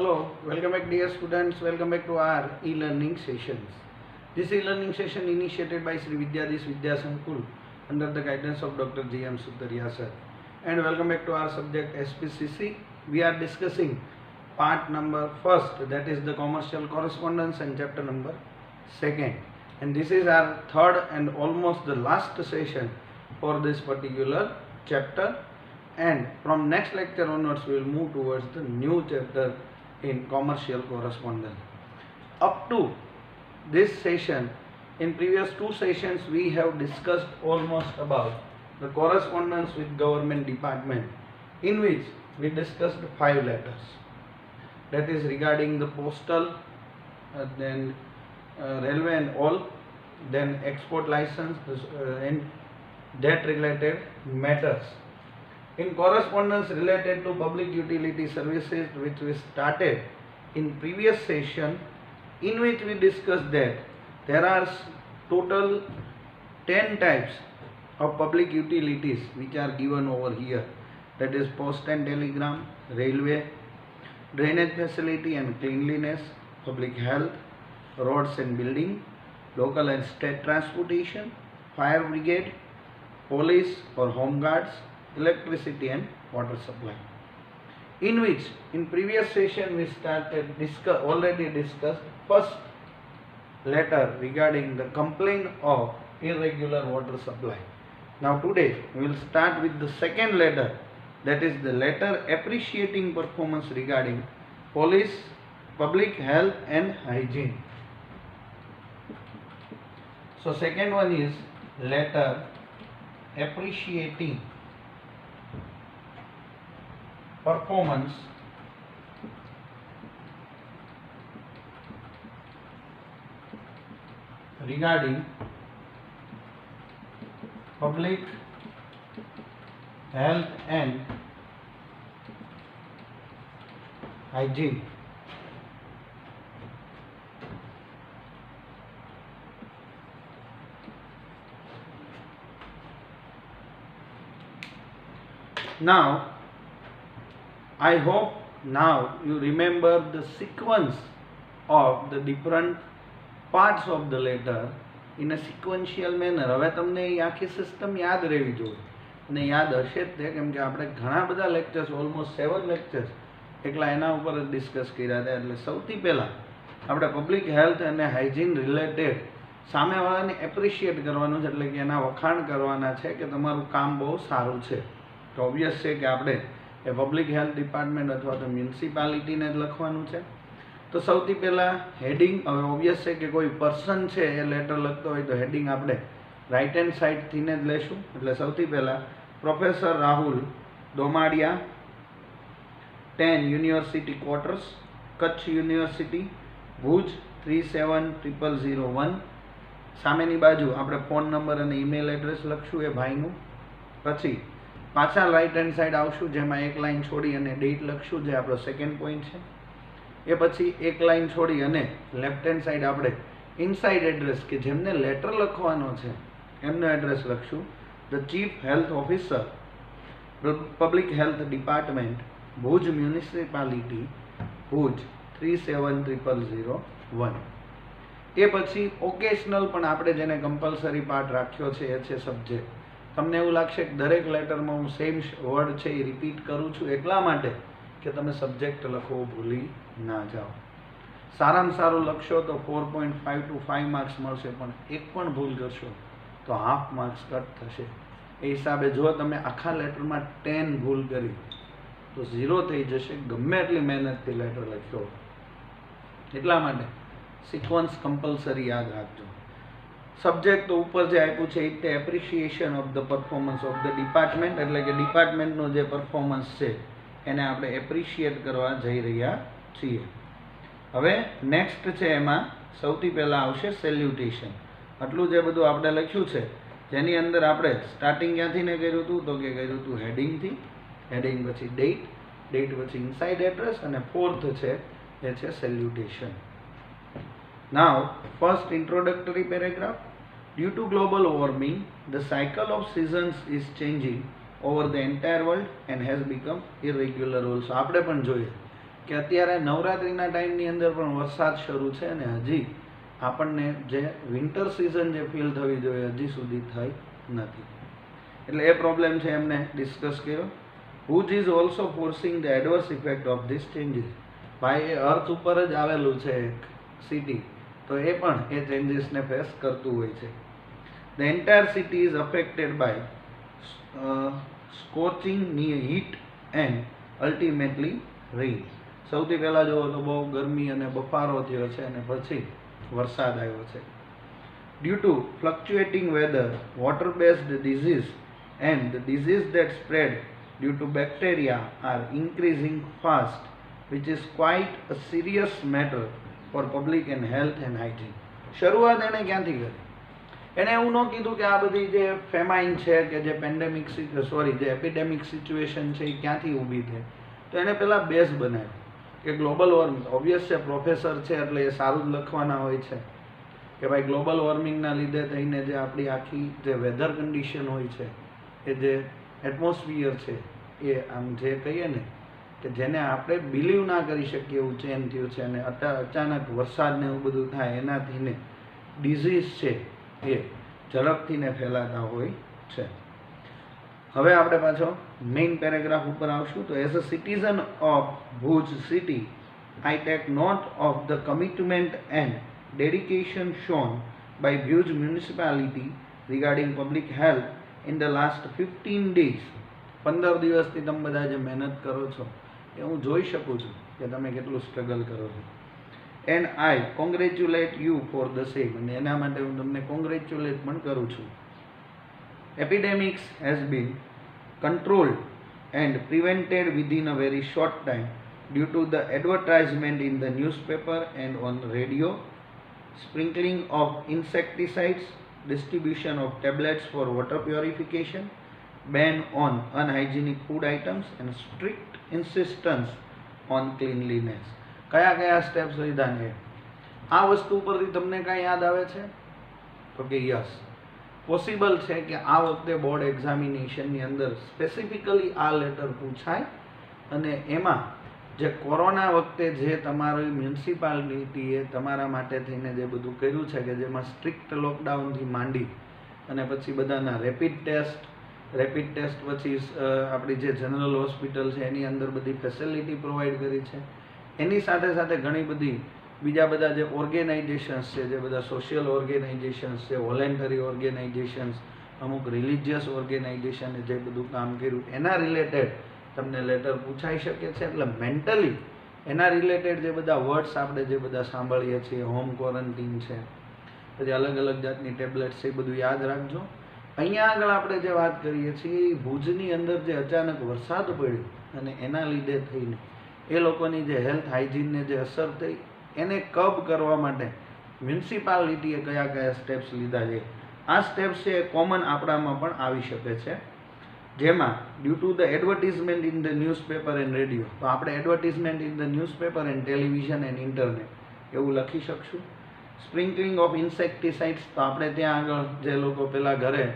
Hello, welcome back dear students, welcome back to our e-learning sessions. This e-learning session initiated by Sri Vidyadis Vidya Sankul under the guidance of Dr. G.M. Sutaria sir. And welcome back to our subject SPCC. We are discussing part number first, that is the commercial correspondence, and chapter number second. And this is our third and almost the last session for this particular chapter. And from next lecture onwards we will move towards the new chapter in commercial correspondence. Up to this session, in previous two sessions we have discussed almost about the correspondence with government department, in which we discussed 5 letters, that is regarding the postal, then railway and all, then export license and debt related matters. In correspondence related to public utility services, which we started in previous session, in which we discussed that there are total 10 types of public utilities which are given over here, that is post and telegram, railway, drainage facility and cleanliness, public health, roads and building, local and state transportation, fire brigade, police or home guards, electricity and water supply. In which in previous session we already discussed first letter regarding the complaint of irregular water supply. Now today we will start with the second letter, that is the letter appreciating performance regarding police, public health and hygiene. So second one is letter appreciating performance regarding public health and hygiene. Now I hope now you remember the sequence of the different parts of the letter in a sequential manner. હવે તમને એ આખી system યાદ રહેવી જોઈએ, અને યાદ હશે જ તે, કેમ કે આપણે ઘણા બધા લેક્ચર્સ, ઓલમોસ્ટ 7 લેક્ચર્સ એકલા એના ઉપર જ ડિસ્કસ કર્યા હતા. એટલે સૌથી પહેલાં આપણે પબ્લિક હેલ્થ અને હાઇજીન રિલેટેડ સામેવાળાને એપ્રિશિએટ કરવાનું છે, એટલે કે એના વખાણ કરવાના છે કે તમારું કામ બહુ સારું છે. તો ઓબ્વિયસ છે કે આપણે એ પબ્લિક હેલ્થ ડિપાર્ટમેન્ટ અથવા તો મ્યુનિસિપાલિટીને જ લખવાનું છે. તો સૌથી પહેલાં હેડિંગ, હવે ઓબ્વિયસ છે કે કોઈ પર્સન છે એ લેટર લખતો હોય તો હેડિંગ આપણે રાઇટ હેન્ડ સાઇડથીને જ લેશું. એટલે સૌથી પહેલાં professor Rahul Domadiya, 10 university quarters, Kutch university, Bhuj 370001. સામેની બાજુ આપણે ફોન નંબર અને ઈમેલ એડ્રેસ લખશું એ ભાઈનું. પછી પાછા રાઇટ હેન્ડ સાઈડ આવશું, જેમાં એક લાઇન છોડી અને ડેટ લખશું, જે આપણો સેકન્ડ પોઈન્ટ છે. એ પછી એક લાઇન છોડી અને લેફ્ટ હેન્ડ સાઈડ આપણે ઇનસાઇડ એડ્રેસ, કે જેમને લેટર લખવાનો છે એમનો એડ્રેસ લખશું. The chief health officer, public health department, Bhuj municipality, Bhuj 370001. એ પછી ઓકેશનલ, પણ આપણે જેને કમ્પલસરી પાર્ટ રાખ્યો છે એ છે સબ્જેક્ટ. તમને એવું લાગશે કે દરેક લેટરમાં હું સેમ વર્ડ છે એ રિપીટ કરું છું, એટલા માટે કે તમે સબ્જેક્ટ લખવો ભૂલી ના જાઓ. સારામાં સારું લખશો તો 4.5 to 5 માર્ક્સ મળશે, પણ એક પણ ભૂલ કરશો તો હાફ માર્ક્સ કટ થશે. એ હિસાબે જો તમે આખા લેટરમાં 10 ભૂલ કરી તો 0 થઈ જશે, ગમે એટલી મહેનતથી લેટર લખ્યો. એટલા માટે સિક્વન્સ કમ્પલસરી યાદ રાખજો. સબ્જેક્ટ તો ઉપર જે આપ્યું છે it appreciation of the performance of the department, એટલે કે ડિપાર્ટમેન્ટનું જે પરફોર્મન્સ છે એને આપણે એપ્રિશિએટ કરવા જઈ રહ્યા છીએ. હવે નેક્સ્ટ છે, એમાં સૌથી પહેલાં આવશે સેલ્યુટેશન. આટલું જે બધું આપણે લખ્યું છે, જેની અંદર આપણે સ્ટાર્ટિંગ ક્યાંથી ને કર્યું હતું, તો કે કર્યું હતું હેડિંગથી. હેડિંગ પછી ડેટ, ડેટ પછી ઇનસાઇડ એડ્રેસ, અને ફોર્થ છે એ છે સેલ્યુટેશન. Now, first introductory paragraph. Due to global warming, the cycle of seasons is changing over the entire world and has become irregular also. આપણે પણ જોઈએ કે અત્યારે નવરાત્રિના ટાઈમની અંદર પણ વરસાદ શરૂ છે અને હજી આપણને જે વિન્ટર સિઝન જે ફીલ થવી જોઈએ હજી સુધી થઈ નથી. એટલે એ પ્રોબ્લેમ છે એમને ડિસ્કસ કર્યો. Bhuj is also forcing the adverse effect of this changes. ભાઈ એ અર્થ ઉપર જ આવેલું છે એક સિટી, તો એ પણ એ ચેન્જીસને ફેસ કરતું હોય છે. The entire city is affected by scorching heat and ultimately rain. સૌથી પહેલાં જુઓ તો બહુ ગરમી અને બફારો થયો છે અને પછી વરસાદ આવ્યો છે. Due to fluctuating weather, water based disease and the disease that spread due to bacteria are increasing fast, which is quite a serious matter for public and health and hygiene. શરૂઆત એણે ક્યાંથી કરી? એણે એવું ન કીધું કે આ બધી જે ફેમાઇન છે કે જે પેન્ડેમિક જે એપિડેમિક સિચ્યુએશન છે એ ક્યાંથી ઊભી થઈ. તો એણે પહેલાં બેઝ બનાવ્યો કે ગ્લોબલ વોર્મિંગ. ઓબ્વિયસ છે, પ્રોફેસર છે એટલે એ સારું જ લખવાના હોય છે કે ભાઈ ગ્લોબલ વોર્મિંગના લીધે થઈને જે આપણી આખી જે વેધર કન્ડિશન હોય છે, એ જે એટમોસ્ફિયર છે, એ આમ જે કહીએ ને કે જેને આપણે બિલીવ ના કરી શકીએ એવું ચેન્જ થયું છે અને અચાનક વરસાદ ને એવું બધું થાય એનાથી ને ડિઝીઝ છે એ ઝડપથી ને ફેલાતા હોય છે. હવે આપણે પાછો મેઇન પેરેગ્રાફ ઉપર આવશું. તો as a citizen of Bhuj city, I take note of the commitment and dedication shown by Bhuj municipality regarding public health in the last 15 days. 15 દિવસથી તમે બધા જે મહેનત કરો છો એ હું જોઈ શકું છું કે તમે કેટલું સ્ટ્રગલ કરો છો. And I congratulate you for the same. અને એના માટે હું તમને કોંગ્રેચ્યુલેટ પણ કરું છું. Epidemics has been controlled and prevented within a very short time due to the advertisement in the newspaper and on radio, sprinkling of insecticides, distribution of tablets for water purification, ban on unhygienic food items and strict insistence on cleanliness. કયા કયા steps લીધા છે? આ વસ્તુ ઉપરથી તમને કાંઈ યાદ આવે છે? તો કે યસ, પોસિબલ છે કે આ વખતે બોર્ડ એક્ઝામિનેશનની અંદર સ્પેસિફિકલી આ લેટર પૂછાય અને એમાં જે કોરોના વખતે જે તમારી મ્યુનિસિપાલિટીએ તમારા માટે થઈને જે બધું કર્યું છે કે જેમાં સ્ટ્રિક્ટ લોકડાઉનથી માંડી અને પછી બધાના રેપિડ ટેસ્ટ પછી આપણી જે જનરલ હોસ્પિટલ છે એની અંદર બધી ફેસિલિટી પ્રોવાઈડ કરી છે. એની સાથે સાથે ઘણી બધી બીજા બધા જે ઓર્ગેનાઇઝેશન્સ છે, જે બધા સોશિયલ ઓર્ગેનાઇઝેશન્સ છે, વોલેન્ટરી ઓર્ગેનાઇઝેશન્સ, અમુક રિલિજિયસ ઓર્ગેનાઇઝેશને જે બધું કામ કર્યું એના રિલેટેડ તમને લેટર પૂછાઈ શકે છે. એટલે મેન્ટલી એના રિલેટેડ જે બધા વર્ડ્સ આપણે જે બધા સાંભળીએ છીએ, હોમ ક્વોરન્ટીન છે, પછી અલગ અલગ જાતની ટેબ્લેટ્સ છે, એ બધું યાદ રાખજો. અહીંયા આગળ આપણે જે વાત કરીએ છીએ ભુજની અંદર જે અચાનક વરસાદ પડ્યો અને એના લીધે થઈને એ લોકોની જે હેલ્થ હાઇજીનને જે અસર થઈ એને કબ કરવા માટે મ્યુનિસિપાલિટીએ કયા કયા સ્ટેપ્સ લીધા છે. આ સ્ટેપ્સ છે એ કોમન આપણામાં પણ આવી શકે છે. જેમાં due to the advertisement in the newspaper and radio, તો આપણે advertisement in the newspaper and television and internet એવું લખી શકશું. સ્પ્રિંકલિંગ ઓફ ઇન્સેક્ટિસાઇડ્સ, તો આપણે ત્યાં આગળ જે લોકો પેલા ઘરે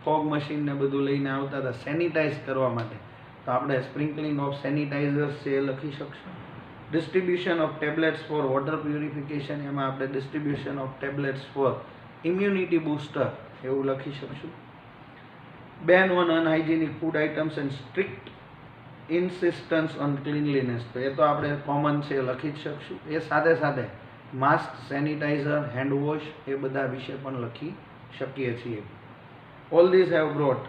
ફોગ મશીન ને બધું લઈને આવતા હતા સેનિટાઈઝ કરવા માટે, તો આપણે સ્પ્રિંકલિંગ ઓફ સેનિટાઇઝર્સ છે એ લખી શકશું. Distribution of tablets for water purification, એમાં આપણે distribution of tablets for immunity booster એવું લખી શકશું. Ban on unhygienic food items and strict insistence on cleanliness, તો એ તો આપણે કોમન છે લખી જ શકશું. એ સાથે સાથે માસ્ક, સેનિટાઈઝર, હેન્ડ વોશ એ બધા વિશે પણ લખી શકીએ છીએ. All this have brought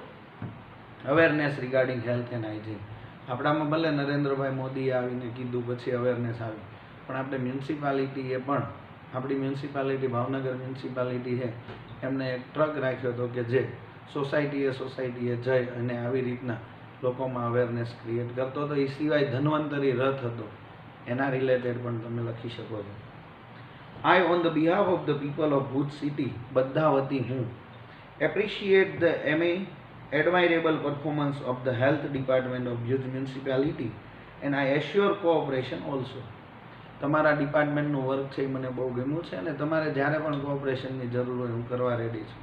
awareness regarding health and hygiene. આપણામાં ભલે નરેન્દ્રભાઈ મોદીએ આવીને કીધું પછી અવેરનેસ આવી, પણ આપણે મ્યુનિસિપાલિટીએ પણ આપણી મ્યુનિસિપાલિટી ભાવનગર મ્યુનિસિપાલિટી છે એમને એક ટ્રક રાખ્યો હતો કે જે સોસાયટીએ જઈ અને આવી રીતના લોકોમાં અવેરનેસ ક્રિએટ કરતો હતો. એ સિવાય ધન્વંતરી રથ હતો, એના રિલેટેડ પણ તમે લખી શકો છો. I on the behalf of the people of Bhuj city, બધા વતી હું appreciate the admirable performance of the health department of Bhuj municipality and I assure cooperation also. તમારા ડિપાર્ટમેન્ટનું વર્ક છે એ મને બહુ ગમ્યું છે અને તમારે જ્યારે પણ કોઓપરેશનની જરૂર હોય હું કરવા રેડી છું.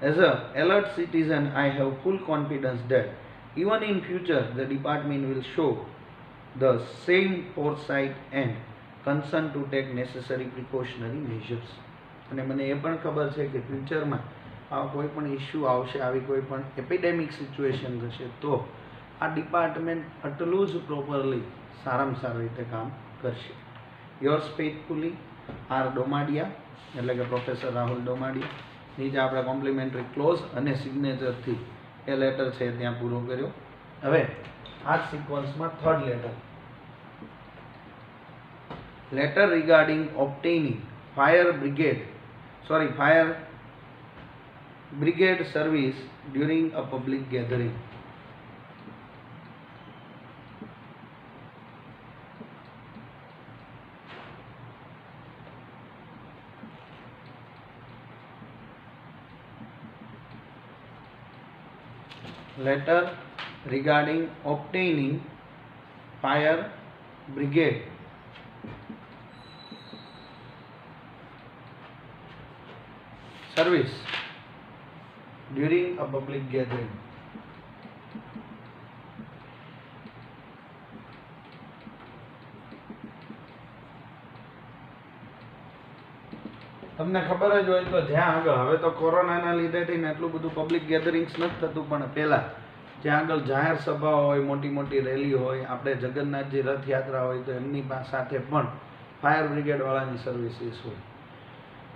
As a alert citizen I have full confidence that even in future the department will show the same foresight and concern to take necessary precautionary measures. અને મને એ પણ ખબર છે કે ફ્યુચરમાં આ કોઈ પણ ઇસ્યુ આવશે, આવી કોઈ પણ એપિડેમિક સિચ્યુએશન થશે તો આ ડિપાર્ટમેન્ટ આટલું જ પ્રોપરલી સારામાં સારી રીતે કામ કરશે. યોર્સ ફેથફુલી આર ડોમાડિયા, એટલે કે પ્રોફેસર રાહુલ ડોમાડિયા. નીચે આપણે કોમ્પ્લિમેન્ટરી ક્લોઝ અને સિગ્નેચરથી એ લેટર છે ત્યાં પૂરો કર્યો. હવે આ સિક્વન્સમાં third letter regarding obtaining fire brigade service during a public gathering. Letter regarding obtaining fire brigade service during a public gathering. તમને ખબર જ હોય તો જ્યાં આગળ, હવે તો કોરોનાના લીધે થઈને એટલું બધું પબ્લિક ગેધરિંગ્સ નથી થતું, પણ પહેલાં જ્યાં આગળ જાહેર સભાઓ હોય, મોટી મોટી રેલી હોય, આપણે જગન્નાથજી રથયાત્રા હોય તો એમની સાથે પણ ફાયર બ્રિગેડવાળાની સર્વિસીસ હોય.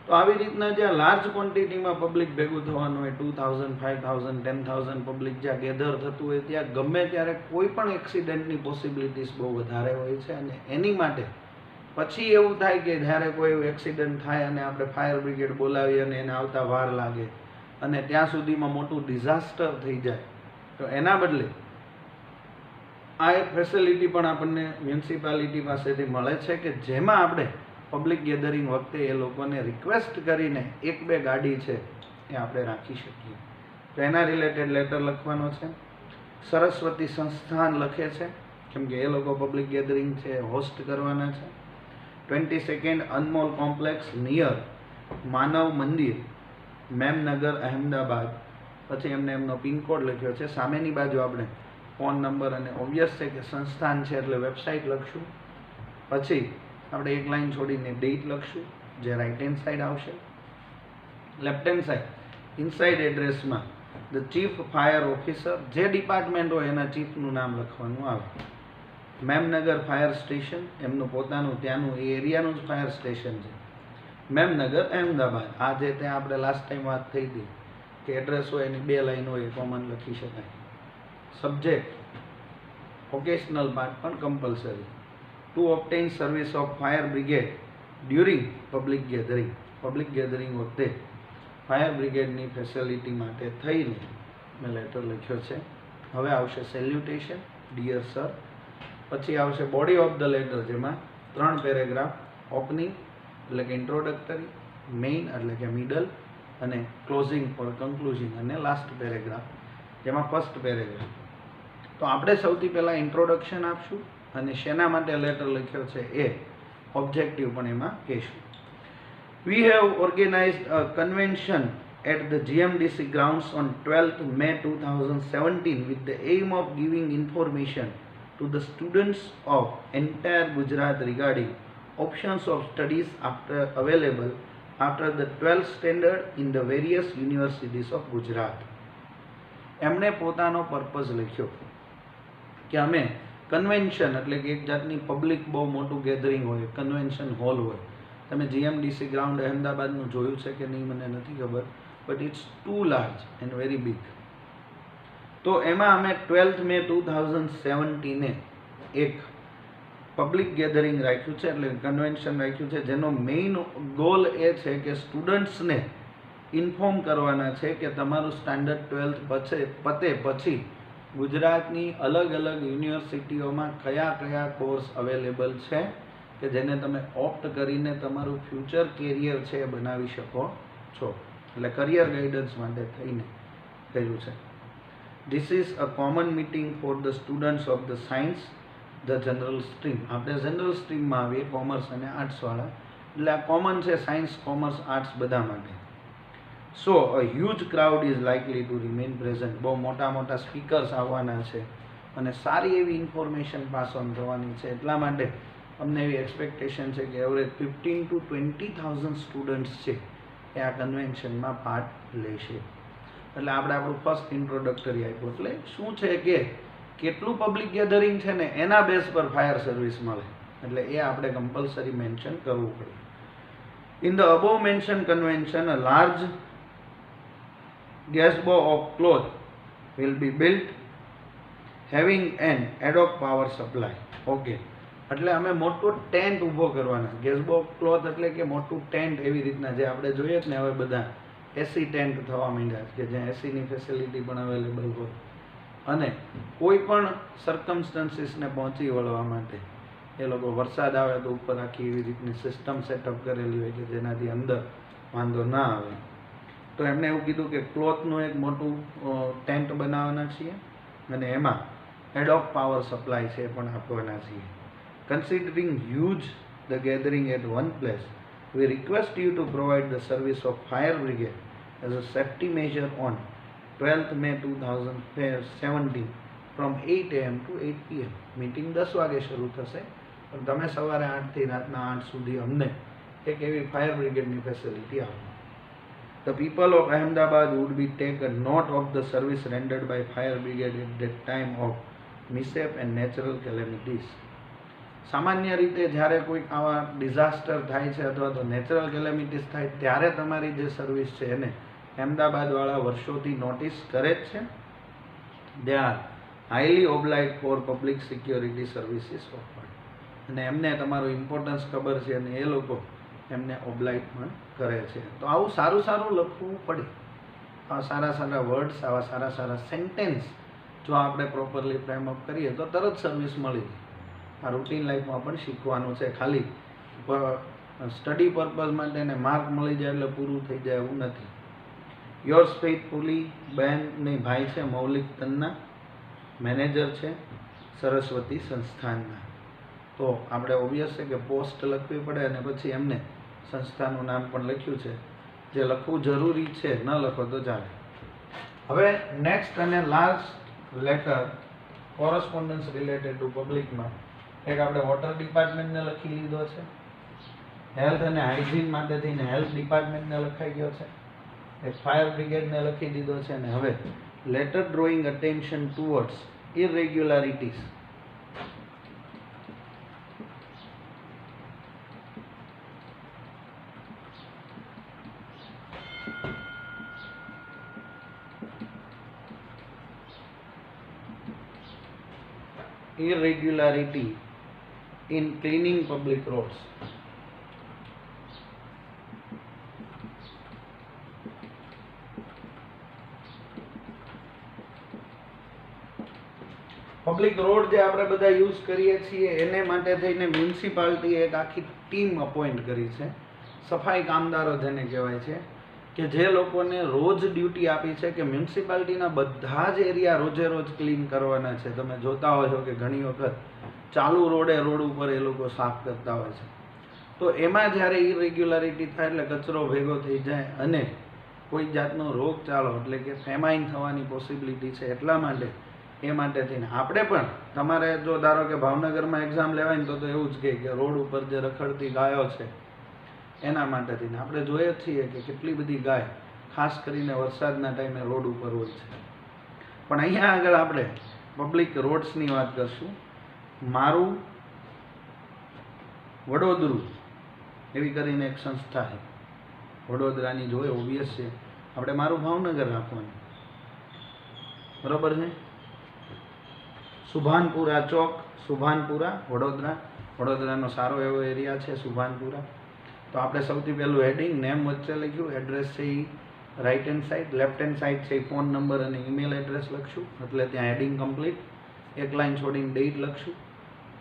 તો આવી રીતના જ્યાં લાર્જ ક્વોન્ટિટીમાં પબ્લિક ભેગું થવાનું હોય, 2000, 5000, 10,000 પબ્લિક જ્યાં ગેધર થતું હોય, ત્યાં ગમે ત્યારે કોઈ પણ એક્સિડન્ટની પોસિબિલિટીઝ બહુ વધારે હોય છે. અને એની માટે પછી એવું થાય કે જ્યારે કોઈ એવું એક્સિડન્ટ થાય અને આપણે ફાયર બ્રિગેડ બોલાવીએ અને એને આવતા વાર લાગે અને ત્યાં સુધીમાં મોટું ડિઝાસ્ટર થઈ જાય, તો એના બદલે આ એક ફેસિલિટી પણ આપણને મ્યુનિસિપાલિટી પાસેથી મળે છે કે જેમાં આપણે પબ્લિક ગેધરિંગ વખતે એ લોકોને રિક્વેસ્ટ કરીને 1-2 ગાડી છે એ આપણે રાખી શકીએ. તો એના રિલેટેડ લેટર લખવાનો છે. સરસ્વતી સંસ્થાન લખે છે કેમ કે એ લોકો પબ્લિક ગેધરિંગ છે હોસ્ટ કરવાના છે. 22nd અનમોલ કોમ્પ્લેક્સ નિયર માનવ મંદિર, મેમનગર, અહેમદાબાદ. પછી એમને એમનો પિનકોડ લખ્યો છે. સામેની બાજુ આપણે ફોન નંબર અને ઓબ્વિયસ છે કે સંસ્થાન છે એટલે વેબસાઇટ લખશું. પછી આપણે એક લાઈન છોડીને ડેટ લખશું જે રાઇટ હેન્ડ સાઈડ આવશે. લેફ્ટ હેન્ડ સાઈડ ઇનસાઇડ એડ્રેસમાં ધ ચીફ ફાયર ઓફિસર, જે ડિપાર્ટમેન્ટ હોય એના ચીફનું નામ લખવાનું આવે. મેમનગર ફાયર સ્ટેશન, એમનું પોતાનું ત્યાંનું એ એરિયાનું જ ફાયર સ્ટેશન છે. મેમનગર, અહેમદાબાદ. આ જે ત્યાં આપણે લાસ્ટ ટાઈમ વાત થઈ હતી કે એડ્રેસ હોય એની 2 લાઈન હોય, કોમન લખી શકાય. સબ્જેક્ટ ઓકેશનલ પાર્ટ પણ compulsory. To obtain service of fire brigade during public gathering. Public gathering વખતે ફાયર બ્રિગેડની ફેસિલિટી માટે થઈને મેં લેટર લખ્યો છે. હવે આવશે સેલ્યુટેશન, ડિયર સર. પછી આવશે બોડી ઓફ ધ લેટર, જેમાં 3 પેરેગ્રાફ. ઓપનિંગ એટલે કે ઇન્ટ્રોડક્ટરી, મેઇન એટલે કે મિડલ, અને ક્લોઝિંગ ફોર કન્ક્લુઝિંગ, અને લાસ્ટ પેરેગ્રાફ જેમાં ફર્સ્ટ પેરેગ્રાફ. તો આપણે સૌથી પહેલાં ઇન્ટ્રોડક્શન આપશું અને શેના માટે લેટર લખ્યો છે એ ઓબ્જેક્ટિવ પણ એમાં કહીશું. We have organized a convention at the GMDC grounds on 12th May 2017 with the aim of giving information to the students of entire Gujarat regarding options of studies available after the 12th standard in the various universities of Gujarat. એમણે પોતાનો purpose લખ્યો કે અમે convention એટલે કે એક જાતની public બહુ મોટું ગેધરિંગ હોય, કન્વેન્શન હોલ હોય. તમે જીએમડીસી ગ્રાઉન્ડ અહેમદાબાદનું જોયું છે કે નહીં મને નથી ખબર, but it's too large and very big. તો એમાં અમે 12th May 2017 એક પબ્લિક ગેધરિંગ રાખ્યું છે, એટલે કન્વેન્શન રાખ્યું છે, જેનો મેઇન ગોલ એ છે કે સ્ટુડન્ટ્સને ઇન્ફોર્મ કરવાના છે કે તમારું સ્ટાન્ડર્ડ 12th પતે પછી ગુજરાતની અલગ અલગ યુનિવર્સિટીઓમાં કયા કયા કોર્સ અવેલેબલ છે કે જેને તમે ઓપ્ટ કરીને તમારું ફ્યુચર કેરિયર છે એ બનાવી શકો છો. એટલે કરિયર ગાઈડન્સ માટે થઈને કર્યું છે. This is a common meeting for the students of the science, the general stream. આપણે જનરલ સ્ટ્રીમમાં આવીએ, કોમર્સ અને આર્ટ્સવાળા, એટલે આ કોમન છે સાયન્સ, કોમર્સ, આર્ટ્સ બધા માટે. So a huge crowd is likely to remain present. બહુ મોટા મોટા સ્પીકર્સ આવવાના છે અને સારી એવી ઇન્ફોર્મેશન પાસ ઓન થવાની છે. એટલા માટે અમને એવી એક્સપેક્ટેશન છે કે એવરેજ 15,000 to 20,000 સ્ટુડન્ટ્સ છે એ આ કન્વેન્શનમાં પાર્ટ લેશે. એટલે આપણે આપણું ફર્સ્ટ ઇન્ટ્રોડક્ટરી આપ્યું. એટલે શું છે કે કેટલું પબ્લિક ગેધરિંગ છે ને એના બેઝ પર ફાયર સર્વિસ મળે, એટલે એ આપણે કમ્પલસરી મેન્શન કરવું પડે. In the above mention convention a large gazebo of cloth will be built having an ad hoc power supply. Okay, એટલે અમે મોટું ટેન્ટ ઊભો કરવાના. ગેઝબો ઓફ ક્લોથ એટલે કે મોટું ટેન્ટ, એવી રીતના જે આપણે જોઈએ જ ને હવે બધા એસી ટેન્ટ થવા માંડ્યા છે કે જ્યાં એસીની ફેસિલિટી પણ અવેલેબલ હોય, અને કોઈ પણ સર્કમસ્ટન્સીસને પહોંચી વળવા માટે એ લોકો વરસાદ આવે તો ઉપર આખી એવી રીતની સિસ્ટમ સેટઅપ કરેલી હોય કે જેનાથી અંદર વાંધો ના આવે. તો એમણે એવું કીધું કે ક્લોથનું એક મોટું ટેન્ટ બનાવવાના છીએ અને એમાં એડોક પાવર સપ્લાય છે પણ આપવાના છીએ. Considering huge the gathering at one place, we request you to provide the service of fire brigade as a safety measure on 12th May 2017 from 8 am to 8 pm. Meeting 10 વાગે શરૂ થશે, પણ તમે સવારે 8 થી રાતના 8 સુધી અમને એક એવી ફાયર બ્રિગેડની ફેસિલિટી આપો. The people of Ahmedabad would be take a note of the service rendered by fire brigade at that time of mishap and natural calamities. સામાન્ય રીતે જ્યારે કોઈક આવા ડિઝાસ્ટર થાય છે અથવા તો નેચરલ કેલેમિટીઝ થાય ત્યારે તમારી જે સર્વિસ છે એને અહેમદાબાદવાળા વર્ષોથી નોટિસ કરે જ છે. They are highly obliged for public security services offered, અને એમને તમારું ઇમ્પોર્ટન્સ ખબર છે અને એ લોકો એમને ઓબ્લાઇડ પણ કરે છે. તો આવું સારું સારું લખવું પડે, આવા સારા સારા વર્ડ્સ, આવા સારા સારા સેન્ટેન્સ જો આપણે પ્રોપરલી ફ્રેમઅપ કરીએ તો તરત સર્વિસ મળી જાય. આ રૂટીન લાઈફમાં પણ શીખવાનું છે. ખાલી સ્ટડી પર્પઝ માટે એને માર્ક મળી જાય એટલે પૂરું થઈ જાય એવું નથી. યોર્સ ફેithફુલી બેન ની ભાઈ છે, મૌલિક તન્ના, મેનેજર છે સરસ્વતી સંસ્થાનના. તો આપણે ઓબ્વિયસ છે કે પોસ્ટ લખવી પડે અને પછી એમને સંસ્થાનું નામ પણ લખ્યું છે, જે લખવું જરૂરી છે, ન લખો તો ચાલે. હવે નેક્સ્ટ અને last letter correspondence related to પબ્લિકમાં એક આપણે વોટર ડિપાર્ટમેન્ટને લખી લીધો છે, હેલ્થ અને હાઇજીન માટે થઈને હેલ્થ ડિપાર્ટમેન્ટને લખાઈ ગયો છે, એક ફાયર બ્રિગેડને લખી દીધો છે, અને હવે letter drawing attention towards irregularities. Irregularity in cleaning public roads. Public road જે આપણે બધા યુઝ કરીએ છીએ એને માટે થઈને મ્યુનિસિપાલિટીએ એક આખી ટીમ અપોઇન્ટ કરી છે, સફાઈ કામદારો જેને કહેવાય છે, કે જે લોકોને રોજ ડ્યુટી આપી છે કે મ્યુનિસિપાલિટીના બધા જ એરિયા રોજે રોજ ક્લીન કરવાના છે. તમે જોતા હોય છો કે ઘણી વખત ચાલુ રોડ ઉપર એ લોકો સાફ કરતા હોય છે. તો એમાં જ્યારે ઇરેગ્યુલારિટી થાય એટલે કચરો ભેગો થઈ જાય અને કોઈ જાતનો રોગચાળો એટલે કે ફેમાઇન થવાની પોસિબિલિટી છે. એટલા માટે એ માટે થઈને આપણે પણ તમારે જો ધારો કે ભાવનગરમાં એક્ઝામ લેવાય ને તો એવું જ કહે કે રોડ ઉપર જે રખડતી ગાયો છે એના માટે થઈને આપણે જોઈએ જ છીએ કે કેટલી બધી ગાય ખાસ કરીને વરસાદના ટાઈમે રોડ ઉપર હોય છે. પણ અહીંયા આગળ આપણે પબ્લિક રોડ્સની વાત કરશું. મારું વડોદરું એવી કરીને એક સંસ્થા છે, વડોદરાની જોઈએ ઓબ્વિયસ છે, આપણે મારું ભાવનગર રાખવાનું, બરોબર છે. સુભાનપુરા ચોક, સુભાનપુરા, વડોદરા. વડોદરાનો સારો એવો એરિયા છે સુભાનપુરા. તો આપણે સૌથી પહેલું હેડિંગ નેમ વચ્ચે લખ્યું, એડ્રેસ છે એ right hand side, left hand side છે એ ફોન નંબર અને ઈમેલ એડ્રેસ લખશું, એટલે ત્યાં હેડિંગ કમ્પ્લીટ. એક લાઈન છોડીને ડેટ લખશું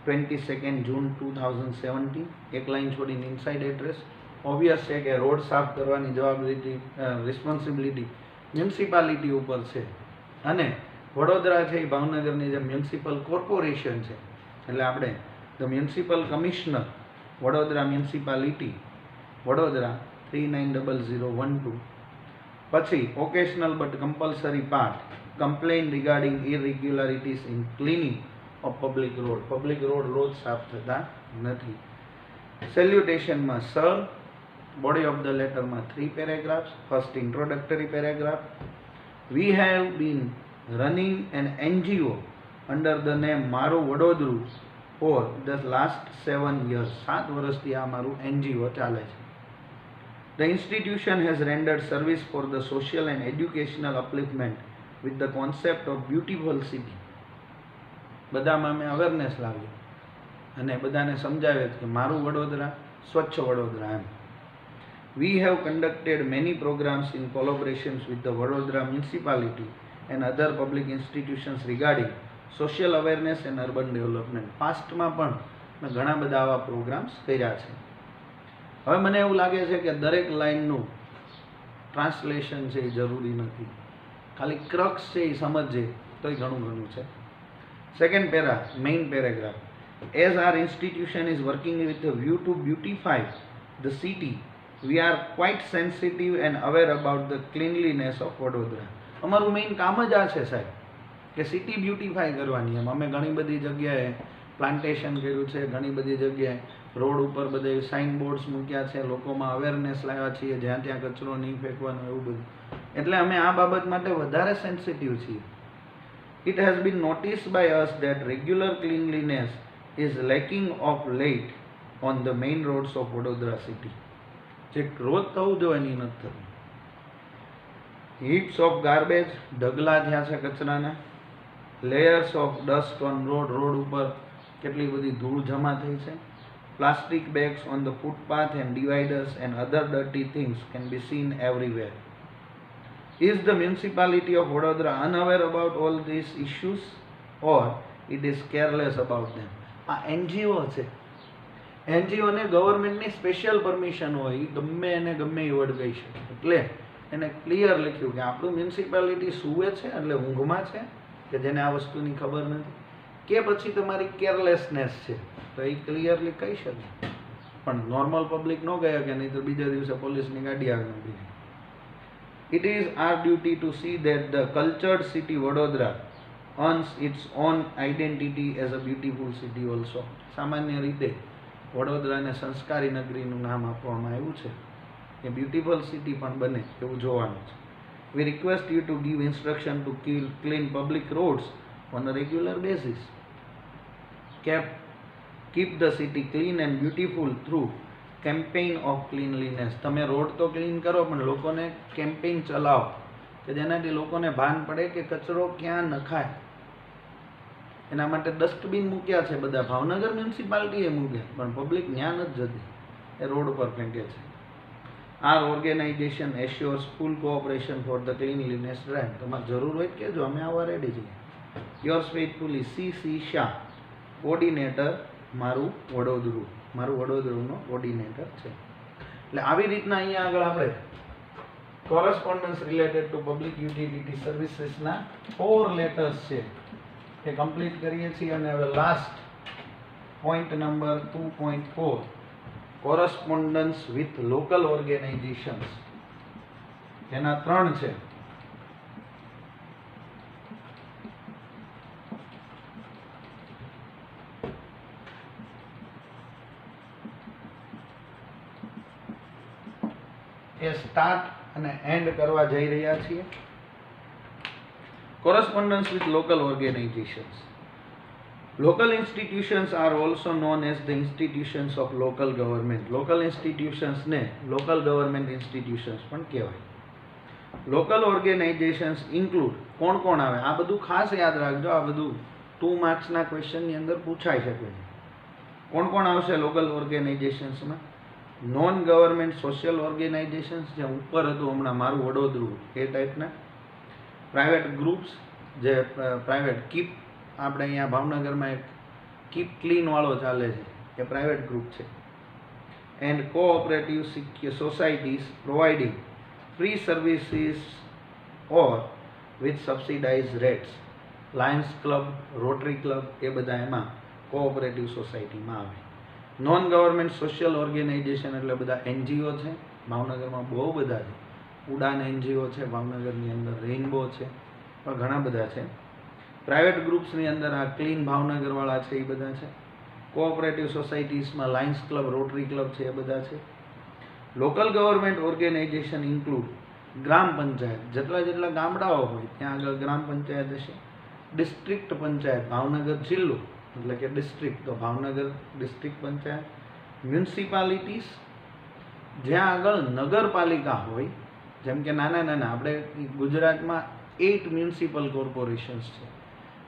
22 જૂન 2017, એક લાઈન છોડીને ઇનસાઇડ એડ્રેસ. ઓબ્વિયસ છે કે રોડ સાફ કરવાની જવાબદારી રિસ્પોન્સિબિલિટી મ્યુનિસિપાલિટી ઉપર છે, અને વડોદરા છે એ ભાવનગરની જે મ્યુનિસિપલ કોર્પોરેશન છે, એટલે આપણે the municipal commissioner Vadodara municipality Vadodara 390012. પછી occasional but compulsory part complain regarding irregularities in cleaning of public road. Public road રોજ સાફ થતા નથી. સેલ્યુટેશનમાં sir, body of the letter માં 3 paragraphs. First introductory paragraph. We have been running an NGO under the name મારું વડોદરું for the last 7 years. 7 વર્ષથી આ મારું NGO ચાલે છે. The institution has rendered service for the social and educational upliftment with the concept of beautiful city. બધામાં અમે awareness લાવીએ અને બધાને સમજાવે કે મારું વડોદરા સ્વચ્છ વડોદરા એમ. We have conducted many programs in collaborations with the Vadodara municipality and other public institutions regarding social awareness and urban development. પાસ્ટમાં પણ મેં ઘણા બધા આવા પ્રોગ્રામ્સ કર્યા છે. હવે મને એવું લાગે છે કે દરેક લાઇનનું ટ્રાન્સલેશન છે એ જરૂરી નથી, ખાલી ક્રક્સ છે એ સમજે તોય ઘણું છે. Second para, main paragraph. As our institution is working with a view to beautify the city, we are quite sensitive and aware about the cleanliness of Vadodara. અમારું મેઇન કામ જ આ છે સાહેબ કે સિટી બ્યુટિફાઈ કરવાની. એમ અમે ઘણી બધી જગ્યાએ પ્લાન્ટેશન કર્યું છે, ઘણી બધી જગ્યાએ રોડ ઉપર બધે સાઇન બોર્ડ્સ મૂક્યા છે, લોકોમાં અવેરનેસ લાવ્યા છીએ જ્યાં ત્યાં કચરો નહીં ફેંકવાનો, એવું બધું. એટલે અમે આ બાબત માટે વધારે સેન્સિટિવ છીએ. It has been noticed by us that regular cleanliness is lacking of late on the main roads of Vadodara city. જે રોજ થવું જોઈએ એની નથી થતું. હિપ્સ ઓફ ગાર્બેજ, ઢગલા થયા છે કચરાના. Layers of dust on road, road ઉપર કેટલી બધી ધૂળ જમા થઈ છે. Plastic bags on the footpath and dividers and other dirty things can be scene everywhere. Is the municipality of Vadodara unaware about all these issues or it is careless about them? આ NGO છે. NGO ને ગવર્મેન્ટની special permission હોય, ગમે એને ગમે એ word કહી શકે. એટલે એને ક્લિયર લખ્યું કે આપણું મ્યુનિસિપાલિટી સૂવે છે એટલે ઊંઘમાં છે કે જેને આ વસ્તુની ખબર નથી, કે પછી તમારી કેરલેસનેસ છે, તો એ ક્લિયરલી કહી શકે. પણ નોર્મલ પબ્લિક ન ગયા કે નહીં તો બીજા દિવસે પોલીસની ગાડી આવી નથી. It is our duty to see that the cultured city Vadodara earns its own identity as a beautiful city also. સામાન્ય રીતે વડોદરાને સંસ્કારી નગરીનું નામ આપવામાં આવ્યું છે કે બ્યુટીફુલ સિટી પણ બને એવું જોવાનું છે. We request you to give instruction to clean public roads on a regular basis. Keep the city clean and beautiful through campaign of cleanliness. તમે રોડ તો ક્લીન કરો પણ લોકોને કેમ્પેઇન ચલાવો કે જેનાથી લોકોને ભાન પડે કે કચરો ક્યાં નખાય. એના માટે ડસ્ટબિન મૂક્યા છે બધા, ભાવનગર મ્યુનિસિપાલિટીએ મૂક્યા પણ પબ્લિક ત્યાં નથી જતી, એ રોડ પર ફેંકે છે. Our organization assures full cooperation for the cleanliness drive. તમારે જરૂર હોય કે જો અમે આવવા રેડી છીએ. Yours faithfully C.C. Shah, coordinator મારું વડોદરું. મારું વડોદરુંનો કોર્ડિનેટર છે. એટલે આવી રીતના અહીંયા આગળ આપણે correspondence related to public utility સર્વિસીસના 4 લેટર્સ છે એ કમ્પ્લીટ કરીએ છીએ. અને હવે last point number 2.4, correspondence with local organisations. એના 3 છે. એ સ્ટાર્ટ અને એન્ડ કરવા જઈ રહ્યા છીએ. Correspondence with local organizations. Local institutions are also known as the institutions of local government. Local institutions ને local government institutions પણ કહેવાય. Local organizations include કોણ કોણ આવે આ બધું ખાસ યાદ રાખજો. આ બધું 2 માર્ક્સના ક્વેશ્ચનની અંદર પૂછાઈ શકે છે. કોણ કોણ આવશે લોકલ ઓર્ગેનાઇઝેશન્સમાં? નોન ગવર્મેન્ટ સોશિયલ ઓર્ગેનાઇઝેશન્સ, જે ઉપર હતું હમણાં મારું વડોદરું એ ટાઈપના. પ્રાઇવેટ ગ્રુપ્સ, જે પ્રાઇવેટ કીપ, આપણે અહીંયા ભાવનગરમાં એક કીપ ક્લીન વાળો ચાલે છે એ પ્રાઇવેટ ગ્રુપ છે. And cooperative societies providing free services or with subsidise rates. Lions Club, Rotary Club એ બધા એમાં કોઓપરેટિવ સોસાયટીમાં આવે. નોન ગવર્મેન્ટ સોશિયલ ઓર્ગેનાઇઝેશન એટલે બધા NGO છે. ભાવનગરમાં બહુ બધા છે. ઉડાન NGO છે ભાવનગરની અંદર, રેઇનબો છે, પણ ઘણા બધા છે. પ્રાઇવેટ ગ્રુપ્સની અંદર આ ક્લીન ભાવનગરવાળા છે એ બધા છે. કોઓપરેટિવ સોસાયટીઝમાં લાયન્સ ક્લબ, રોટરી ક્લબ છે એ બધા છે. Local government organisation include gram panchayat, જેટલા ગામડાઓ હોય ત્યાં આગળ ગ્રામ પંચાયત હશે. ડિસ્ટ્રિક્ટ પંચાયત, ભાવનગર જિલ્લો એટલે કે ડિસ્ટ્રિક્ટ, તો ભાવનગર ડિસ્ટ્રિક્ટ પંચાયત. મ્યુનિસિપાલિટીઝ, જ્યાં આગળ નગરપાલિકા હોય, જેમ કે નાના આપણે ગુજરાતમાં 8 મ્યુનિસિપલ કોર્પોરેશન્સ છે,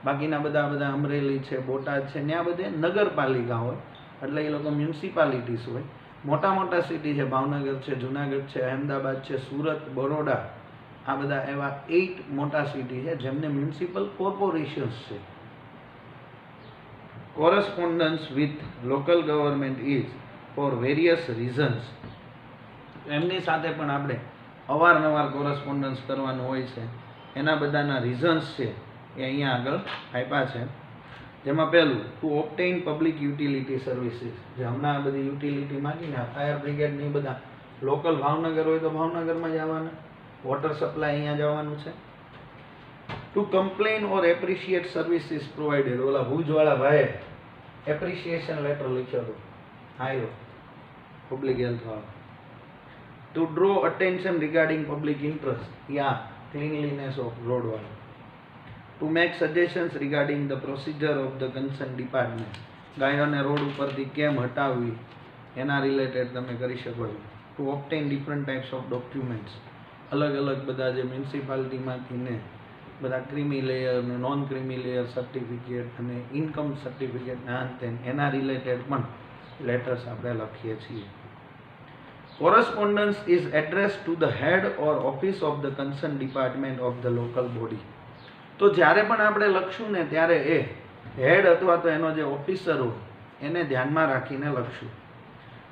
બાકીના બધા અમરેલી છે, બોટાદ છે, ત્યાં બધે નગરપાલિકા હોય એટલે એ લોકો મ્યુનિસિપાલિટીઝ હોય. મોટા સિટી છે, ભાવનગર છે, જુનાગઢ છે, અહેમદાબાદ છે, સુરત, બરોડા, આ બધા એવા 8 મોટા સિટી છે જેમને મ્યુનિસિપલ કોર્પોરેશન્સ છે. Correspondence with local government is four various reasons, એમની સાથે પણ આપણે અવારનવાર કોરસ્પોન્ડન્સ કરવાનું હોય છે. એના બધાના રીઝન્સ છે એ અહીંયા આગળ આપ્યા છે. જેમાં પહેલું, ટુ ઓબ્ટેઇન પબ્લિક યુટિલિટી સર્વિસીસ, જે હમણાં બધી યુટિલિટી માંગીને ફાયર બ્રિગેડની બધા લોકલ ભાવનગર હોય તો ભાવનગરમાં જવાના, વોટર સપ્લાય અહીંયા જવાનું છે. To complain or appreciate services provided, ઓલા ભુજવાળા ભાઈએ એપ્રિશિએશન લેટર લખ્યો હતો, આવ્યો પબ્લિક હેલ્થ વાળો. To draw attention regarding public interest, યા ક્લીનલીનેસ ઓફ રોડ વાળો. To make suggestions regarding the procedure of the concern department, ગાયોને રોડ ઉપરથી કેમ હટાવવી એના રિલેટેડ તમે કરી શકો છો. To obtain different types of documents, અલગ બધા જે મ્યુનિસિપાલિટીમાંથી ને બધા ક્રીમી લેયર ને નોન ક્રીમી લેયર સર્ટિફિકેટ અને ઇન્કમ સર્ટિફિકેટ એના રિલેટેડ પણ લેટર્સ આપણે લખીએ છીએ. Correspondence is address to the head or office of the concern department of the local body. તો જ્યારે પણ આપણે લખશું ને ત્યારે એ હેડ અથવા તો એનો જે ઓફિસર હોય એને ધ્યાનમાં રાખીને લખશું.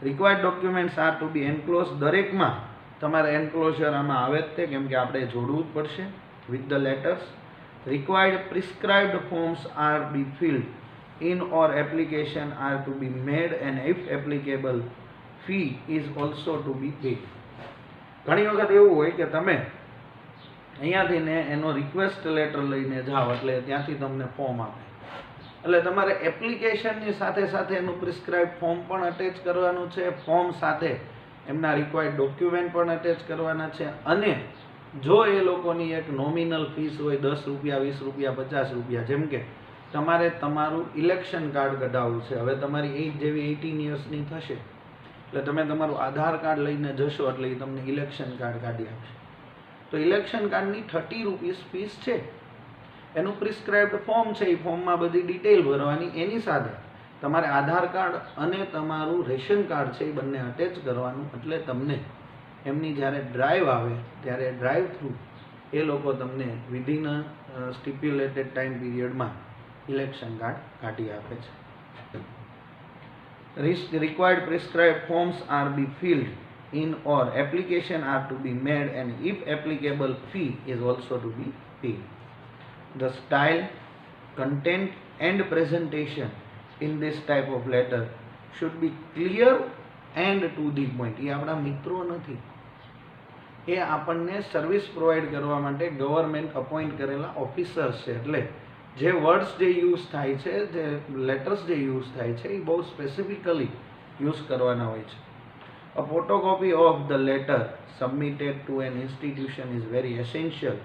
Required documents R to B enclose, દરેકમાં તમારે એન્ક્લોઝર આમાં આવે જ તે, કેમ કે આપણે જોડવું જ પડશે with the letters. Required prescribed forms are be filled in or application are to be made and if applicable fee is also to be paid. ઘણી વખત એવું હોય કે તમે અહીંયાથી ને એનો રિક્વેસ્ટ લેટર લઈને જાઓ એટલે ત્યાંથી તમને ફોર્મ આપે, એટલે તમારે એપ્લિકેશનની સાથે એનું પ્રિસ્ક્રાઇબ ફોર્મ પણ અટેચ કરવાનું છે, ફોર્મ સાથે એમના રિક્વાયર્ડ ડોક્યુમેન્ટ પણ અટેચ કરવાના છે. અને જો એ લોકોની એક નોમિનલ ફીસ હોય 10 રૂપિયા, 20 રૂપિયા, 50 રૂપિયા, જેમ કે તમારે તમારું ઇલેક્શન કાર્ડ કઢાવવું છે, હવે તમારી એજ જેવી 18 યર્સની થશે એટલે તમે તમારું આધાર કાર્ડ લઈને જશો એટલે એ તમને ઇલેક્શન કાર્ડ કાઢી આપશે. તો ઇલેક્શન કાર્ડની 30 રૂપીસ ફીસ છે. એનું પ્રિસ્ક્રાઇબ્ડ ફોર્મ છે, એ ફોર્મમાં બધી ડિટેલ ભરવાની, એની સાથે તમારે આધાર કાર્ડ અને તમારું રેશન કાર્ડ છે એ બંને અટેચ કરવાનું, એટલે તમને એમની જ્યારે ડ્રાઈવ આવે ત્યારે ડ્રાઈવ થ્રુ એ લોકો તમને વિધિન સ્ટિપ્યુલેટેડ ટાઈમ પીરિયડમાં ઇલેક્શન કાર્ડ કાઢી આપે છે. Required prescribed forms are be filled in or application are to be made and if applicable fee is also to be paid. The style, content and presentation in this type of letter should be clear and to the point. એ આપણા મિત્રો નથી, એ આપણને service provide કરવા માટે government appoint કરેલા officers છે, એટલે જે વર્ડ્સ જે યુઝ થાય છે, જે લેટર્સ જે યુઝ થાય છે એ બહુ સ્પેસિફિકલી યુઝ કરવાના હોય છે. A photocopy of the letter submitted to an institution is very essential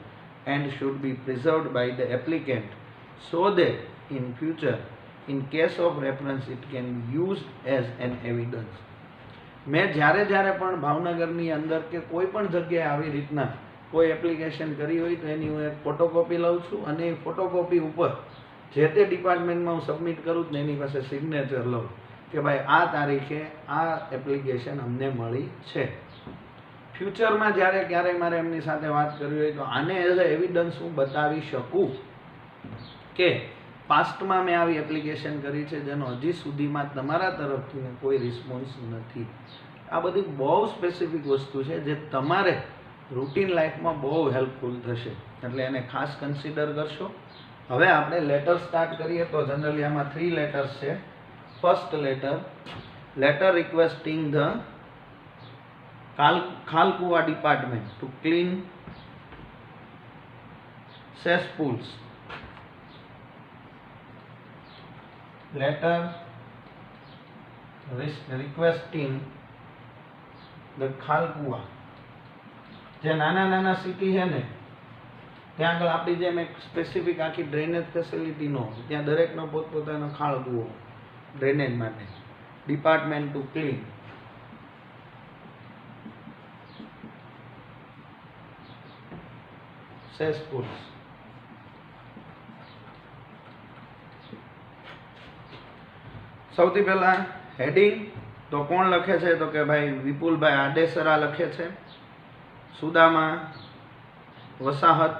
and should be preserved by the applicant so that in future in case of reference it can be used as an evidence. મેં જ્યારે પણ ભાવનગરની અંદર કે કોઈ પણ જગ્યાએ આવી રીતના કોઈ એપ્લિકેશન કરી હોય તો એની હું એક ફોટોકોપી લઉં છું અને એ ફોટોકોપી ઉપર જે તે ડિપાર્ટમેન્ટમાં હું સબમિટ કરું ને એની પાસે સિગ્નેચર લઉં કે ભાઈ આ તારીખે આ એપ્લિકેશન અમને મળી છે. ફ્યુચરમાં જ્યારે ક્યારેય મારે એમની સાથે વાત કરવી હોય તો આને એઝ અ એવિડન્સ હું બતાવી શકું કે પાસ્ટમાં મેં આવી એપ્લિકેશન કરી છે જેનો હજી સુધીમાં તમારા તરફથી કોઈ રિસ્પોન્સ નથી. આ બધી બહુ સ્પેસિફિક વસ્તુ છે જે તમારે રૂટીન લાઈફમાં બહુ હેલ્પફુલ થશે, એટલે એને ખાસ કન્સિડર કરશો. હવે આપણે લેટર સ્ટાર્ટ કરીએ તો જનરલી આમાં 3 લેટર્સ છે. ફર્સ્ટ લેટર રિક્વેસ્ટિંગ ધ ખાલકુવા department to clean cesspools. Letter requesting the ખાલકુવા. જે નાના નાના સિટી છે ને ત્યાં આગળ આપણી જેમ એક સ્પેસિફિક આખી ડ્રેનેજ ફેસિલિટી ન હોય, ત્યાં દરેકનો પોતપોતાનો ખાળકૂવો ડ્રેનેજ માટે. Department to clean. cesspools. સૌથી પહેલા હેડિંગ તો કોણ લખે છે તો કે ભાઈ વિપુલભાઈ આડેસરા લખે છે. સુદામા વસાહત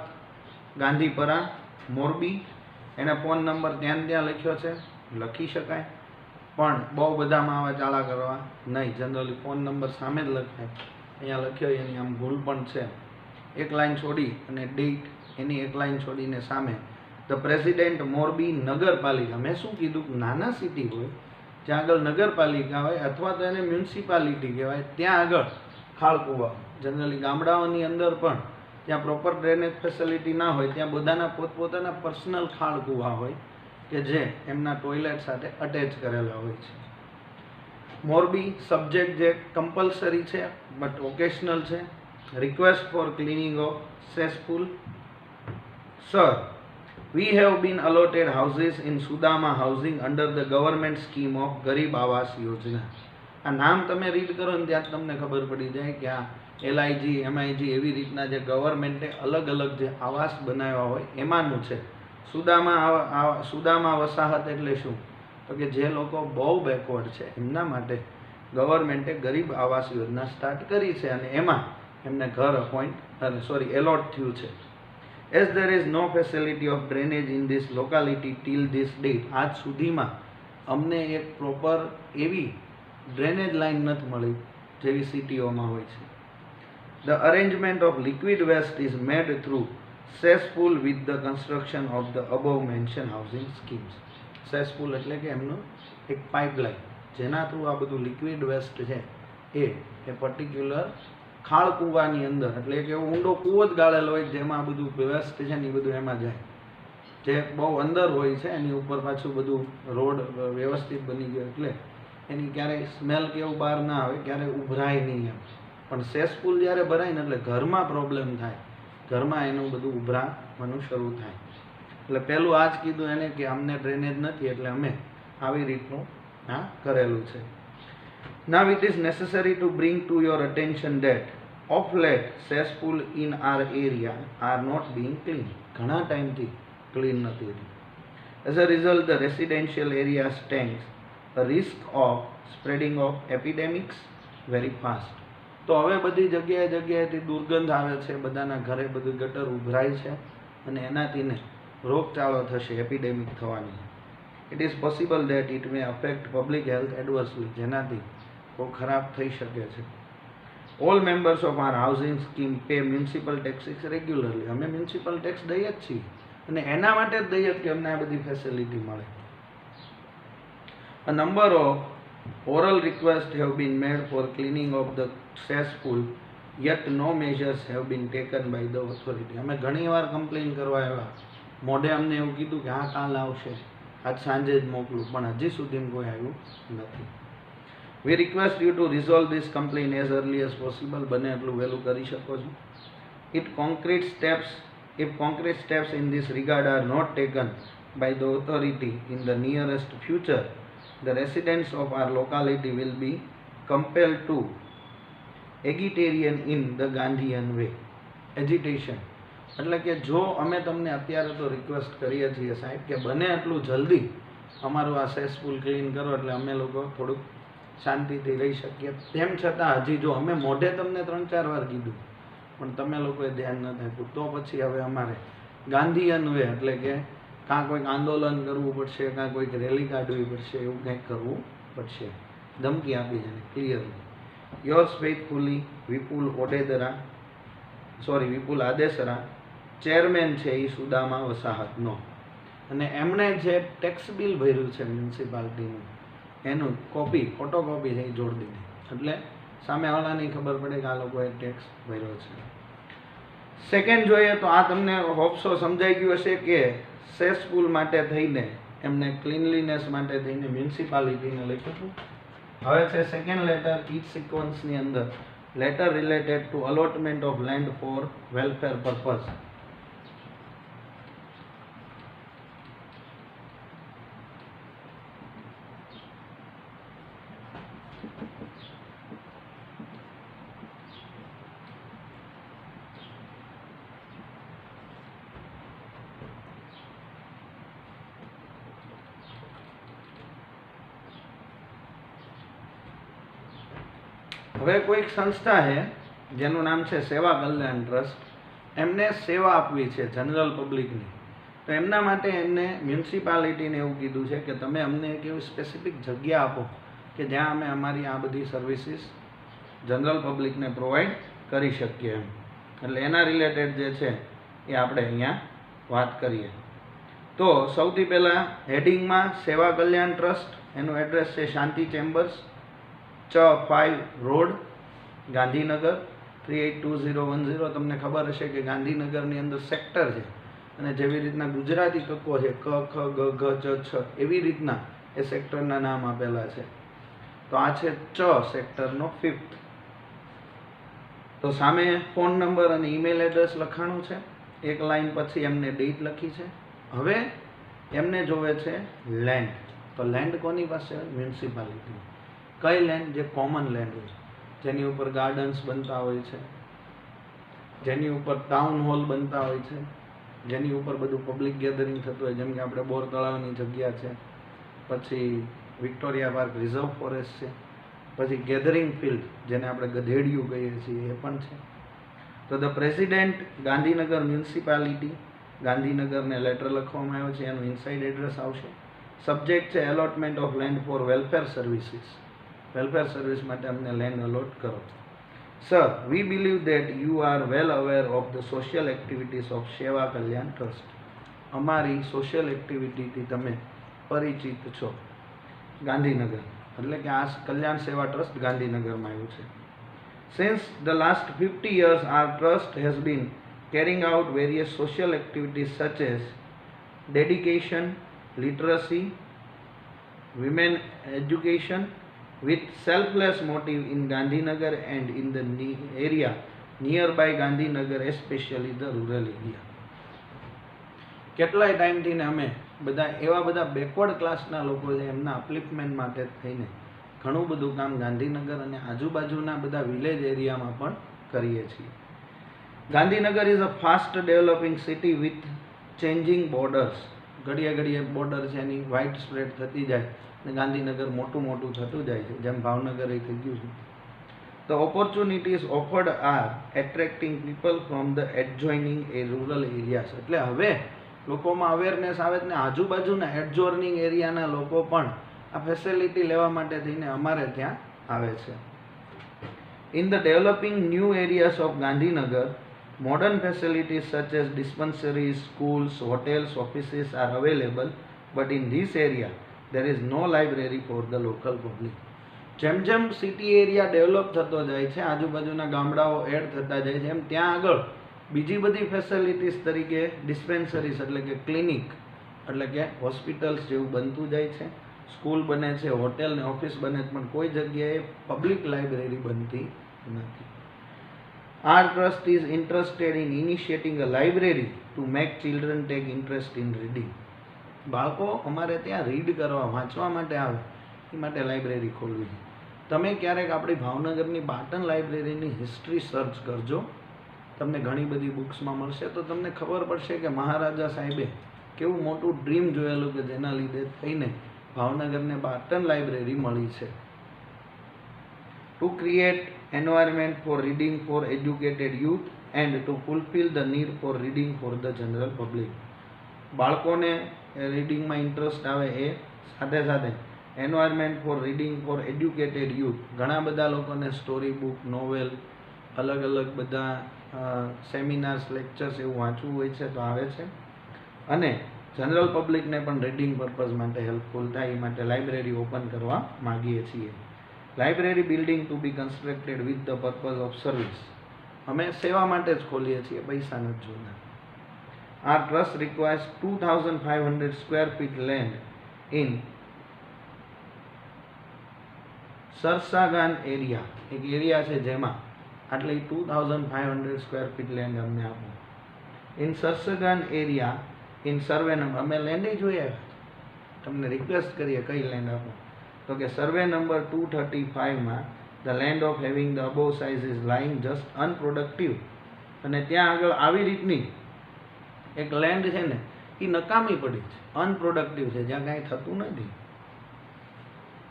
ગાંધીપરા મોરબી. એને ફોન નંબર ત્યાં લખ્યો છે, લખી શકાય, પણ બહુ બધામાં આવા ચાલા કરવા નહીં. જનરલી ફોન નંબર સામે જ લખાય. અહીંયા લખ્યો એની આમ ભૂલ પણ છે. એક લાઈન છોડી અને ડેટ એની એક લાઈન છોડીને સામે ધ પ્રેસિડેન્ટ મોરબી નગરપાલિકા. મેં શું કીધું, નાના સિટી હોય જ્યાં આગળ નગરપાલિકા હોય અથવા તો એને મ્યુનિસિપાલિટી કહેવાય, ત્યાં આગળ ખાળકૂવા. જનરલી ગામડાઓની અંદર પણ ત્યાં પ્રોપર ડ્રેનેજ ફેસિલિટી ના હોય, ત્યાં બધાના પોતપોતાના પર્સનલ ખાળકૂવા હોય કે જે એમના ટોયલેટ સાથે અટેચ કરેલા હોય છે. મોરબી સબ્જેક્ટ જે કમ્પલસરી છે બટ ઓકેશનલ છે. Request four cleaning of cesspool. Sir, we have been allotted houses in Sudama housing under the government scheme of ગરીબ આવાસ યોજના. આ નામ તમે રીડ કરો ને ત્યાં તમને ખબર પડી જાય કે આ LIG MIG એવી રીતના જે ગવર્મેન્ટે અલગ અલગ જે આવાસ બનાવ્યા હોય એમાંનું છે. સુદામા વસાહત એટલે શું તો કે જે લોકો બહુ બેકવર્ડ છે એમના માટે ગવર્મેન્ટે ગરીબ આવાસ યોજના સ્ટાર્ટ કરી છે અને એમાં એમને ઘર એલોટ થયું છે. As there is no facility of drainage in this locality till this date, આજ સુધીમાં અમને એક પ્રોપર એવી ડ્રેનેજ લાઇન નથી મળી જેવી સિટીઓમાં હોય છે. The arrangement of liquid waste is made through cesspool with the construction of the above mentioned housing schemes. cesspool એટલે કે એમનું એક પાઇપલાઇન જેના થ્રુ આ બધું લિક્વિડ વેસ્ટ છે એ પર્ટિક્યુલર ખાળકૂવાની અંદર, એટલે કે એવો ઊંડો કૂવો જ ગાળેલો હોય જેમાં બધું વેસ્ટ છે ને એ બધું એમાં જાય. જે બહુ અંદર હોય છે એની ઉપર પાછું બધું રોડ વ્યવસ્થિત બની ગયો એટલે એની ક્યારેય સ્મેલ કે એવું બહાર ના આવે, ક્યારેય ઉભરાય નહીં એમ. પણ cesspool જ્યારે ભરાય ને એટલે ઘરમાં પ્રોબ્લેમ થાય, ઘરમાં એનું બધું ઉભરાવાનું શરૂ થાય. એટલે પહેલું આ જ કીધું એને કે અમને ડ્રેનેજ નથી એટલે અમે આવી રીતનું કરેલું છે. Now it is necessary to bring to your attention that of late cesspool in our area are not being cleaned. ઘણા ટાઈમથી ક્લીન નથી. As a result, the residential area stands a risk of spreading of epidemics very fast. તો હવે બધી જગ્યાએથી દુર્ગંધ આવે છે, બધાના ઘરે બધું ગટર ઉભરાય છે અને એનાથી ને રોગચાળો થશે, એપિડેમિક થવાની. It is possible that it may affect public health adversely, જેનાથી બહુ ખરાબ થઈ શકે છે. All members of our housing scheme pay municipal taxes regularly. અમે મ્યુનિસિપલ ટેક્સ દઈએ જ છીએ અને એના માટે જ દઈએ કે અમને આ બધી ફેસિલિટી મળે. A number of oral requests have been made for cleaning of the cesspool, yet no measures have been taken by the authority. અમે ઘણીવાર કમ્પ્લેન કરવા આવ્યા, મોઢે અમને એવું કીધું કે હા કાલ આવશે, આજ સાંજે જ મોકલું, પણ હજી સુધી કોઈ આવ્યું નથી. We request you to resolve this complaint as early as possible. બને એટલું વહેલું કરી શકો છો. If concrete steps in this regard are not taken by the authority in the nearest future, the residents of our locality will be compelled to agitation in the Gandhian way. Agitation એટલે કે જો અમે તમને અત્યારે તો request કરીએ છીએ સાહેબ કે બને એટલું જલ્દી અમારું આ cesspool ક્લીન કરો એટલે અમે લોકો થોડુંક શાંતિથી રહી શકીએ. તેમ છતાં હજી જો અમે મોઢે તમને 3-4 વાર કીધું પણ તમે લોકોએ ધ્યાન ન આપ્યું, તો પછી હવે અમારે ગાંધીયન વે એટલે કે કાં કોઈક આંદોલન કરવું પડશે, કાં કોઈક રેલી કાઢવી પડશે, એવું કંઈક કરવું પડશે. ધમકી આપી છે ક્લિયરલી. યોર્સ ફેથફુલી વિપુલ આદેસરા, ચેરમેન છે એ સુદામા વસાહતનો, અને એમણે જે ટેક્સ બિલ ભર્યું છે મ્યુનિસિપાલિટીનું એનું ફોટોકોપી છે એ જોડી દીધી એટલે સામેવાળાની ખબર પડે કે આ લોકોએ ટેક્સ ભર્યો છે. સેકન્ડ જોઈએ તો આ તમને હોપ્સો સમજાઈ ગયું હશે કે સેસપુલ માટે થઈને એમને ક્લીનલીનેસ માટે થઈને મ્યુનિસિપાલિટીને લખ્યું હતું. હવે છે સેકન્ડ લેટર ઈચ સિક્વન્સની અંદર letter related to allotment of land for welfare purpose. હવે કોઈક સંસ્થા છે જેનું નામ છે સેવા કલ્યાણ ટ્રસ્ટ, એમને સેવા આપવી છે જનરલ પબ્લિકની. તો એમના માટે એમને મ્યુનિસિપાલિટીને એવું કીધું છે કે તમે અમને એક એવી સ્પેસિફિક જગ્યા આપો કે જ્યાં અમે અમારી આ બધી સર્વિસીસ જનરલ પબ્લિકને પ્રોવાઈડ કરી શકીએ એમ. એટલે એના રિલેટેડ જે છે એ આપણે અહીંયા વાત કરીએ. તો સૌથી પહેલાં હેડિંગમાં સેવા કલ્યાણ ટ્રસ્ટ, એનું એડ્રેસ છે શાંતિ ચેમ્બર્સ, ચ5 રોડ, ગાંધીનગર 382010. તમને ખબર હશે કે ગાંધીનગરની અંદર સેક્ટર છે અને જેવી રીતના ગુજરાતી તત્વો છે ક ખ ગ ઘ ચ છ, એવી રીતના એ સેક્ટરના નામ આપેલા છે. તો આ છે ચ સેક્ટરનો 5th. તો સામે ફોન નંબર અને ઈમેલ એડ્રેસ લખાણું છે, એક લાઈન પછી એમને ડેટ લખી છે. હવે એમને જોવે છે લેન્ડ. તો લેન્ડ કોની પાસે? મ્યુનિસિપાલિટી. કઈ લેન્ડ? જે કોમન લેન્ડ હોય, જેની ઉપર ગાર્ડન્સ બનતા હોય છે, જેની ઉપર ટાઉન હોલ બનતા હોય છે, જેની ઉપર બધું પબ્લિક ગેધરિંગ થતું હોય, જેમ કે આપણે બોર તળાવની જગ્યા છે, પછી વિક્ટોરિયા પાર્ક રિઝર્વ ફોરેસ્ટ છે, પછી ગેધરિંગ ફિલ્ડ જેને આપણે ગધેડિયું કહીએ છીએ એ પણ છે. તો ધ પ્રેસિડેન્ટ ગાંધીનગર મ્યુનિસિપાલિટી, ગાંધીનગરને લેટર લખવામાં આવ્યો છે, એનું ઇનસાઇડ એડ્રેસ આવશે. સબ્જેક્ટ છે allotment of land for welfare services. Welfare service માટે અમને લેન્ડ અલોટ કરો. Sir, we believe that you are well aware of the social activities of Seva Kalyan trust. અમારી સોશિયલ એક્ટિવિટીથી તમે પરિચિત છો. ગાંધીનગર એટલે કે આ કલ્યાણ સેવા ટ્રસ્ટ ગાંધીનગરમાં આવ્યું છે. Since the last 50 years our trust has been carrying out various social activities such as dedication, literacy, women education with selfless motive in Gandhinagar and in the area nearby Gandhinagar, especially the rural area. કેટલાય ટાઈમથી ને અમે બધા એવા બધા backward ક્લાસના લોકો છે એમના અપલિફમેન્ટ માટે થઈને ઘણું બધું કામ ગાંધીનગર અને આજુબાજુના બધા વિલેજ એરિયામાં પણ કરીએ છીએ. Gandhinagar is a fast developing city with changing borders. ઘડીએ ઘડીએ બોર્ડર છે એની વાઇડ સ્પ્રેડ થતી જાય અને ગાંધીનગર મોટું મોટું થતું જાય છે, જેમ ભાવનગર એ થઈ ગયું છે. The opportunities offered are attracting people from the adjoining rural areas. એટલે હવે લોકોમાં અવેરનેસ આવે ને આજુબાજુના એડજોર્નિંગ એરિયાના લોકો પણ આ ફેસિલિટી લેવા માટે થઈને અમારે ત્યાં આવે છે. In the developing new areas of Gandhinagar, modern facilities such as dispensaries, schools, hotels, offices are available, but in this area there is no library for the local public. જેમ જેમ સિટી એરિયા ડેવલપ થતો જાય છે, આજુબાજુના ગામડાઓ add થતા જાય છે, એમ ત્યાં આગળ બીજી બધી ફેસિલિટીઝ તરીકે ડિસ્પેન્સરીઝ એટલે કે ક્લિનિક એટલે કે હોસ્પિટલ્સ જેવું બનતું જાય છે, સ્કૂલ બને છે, હોટેલ ને ઓફિસ બને છે, પણ કોઈ જગ્યાએ પબ્લિક લાઇબ્રેરી બનતી નથી. Our trust is interested in initiating a library to make children take interest in reading. બાળકો અમારે ત્યાં રીડ કરવા, વાંચવા માટે આવે એ માટે લાઇબ્રેરી ખોલવી. તમે ક્યારેક આપણી ભાવનગરની બાટન લાઇબ્રેરીની હિસ્ટ્રી સર્ચ કરજો, તમને ઘણી બધી બુક્સમાં મળશે. તો તમને ખબર પડશે કે મહારાજા સાહેબે કેવું મોટું ડ્રીમ જોયેલું કે જેના લીધે થઈને ભાવનગરને બાટન લાઇબ્રેરી મળી છે. To create environment for reading for educated youth and to fulfill the need for reading for the general public. બાળકોને રીડિંગમાં ઇન્ટરેસ્ટ આવે એ સાથે સાથે environment for reading for educated youth, ઘણા બધા લોકોને સ્ટોરી બુક, નોવેલ, અલગ અલગ બધા સેમિનાર્સ, લેક્ચર્સ એવું વાંચવું હોય છે તો આવે છે. અને જનરલ પબ્લિકને પણ રીડિંગ પર્પઝ માટે હેલ્પફુલ થાય એ માટે લાઇબ્રેરી ઓપન કરવા માગીએ છીએ. Library building to be constructed with the purpose of service. અમે સેવા માટે જ ખોલીએ છીએ, પૈસા નથી જોતા. Our trust requires 2,500 square feet land in Sarsagan area. એક એરિયા છે જેમાં આટલી 2,500 સ્ક્વેર ફીટ લેન્ડ અમને આપો. In Sarsagan area in survey number, અમે લેન્ડ જોઈએ, તમને રિક્વેસ્ટ કરીએ કઈ લેન્ડ આપો, તો કે survey number 235 the land of having the above size is lying just unproductive. અને ત્યાં આગળ આવી રીતની એક લેન્ડ છે ને એ નકામી પડી છે, અનપ્રોડક્ટિવ છે, જ્યાં કાંઈ થતું નથી.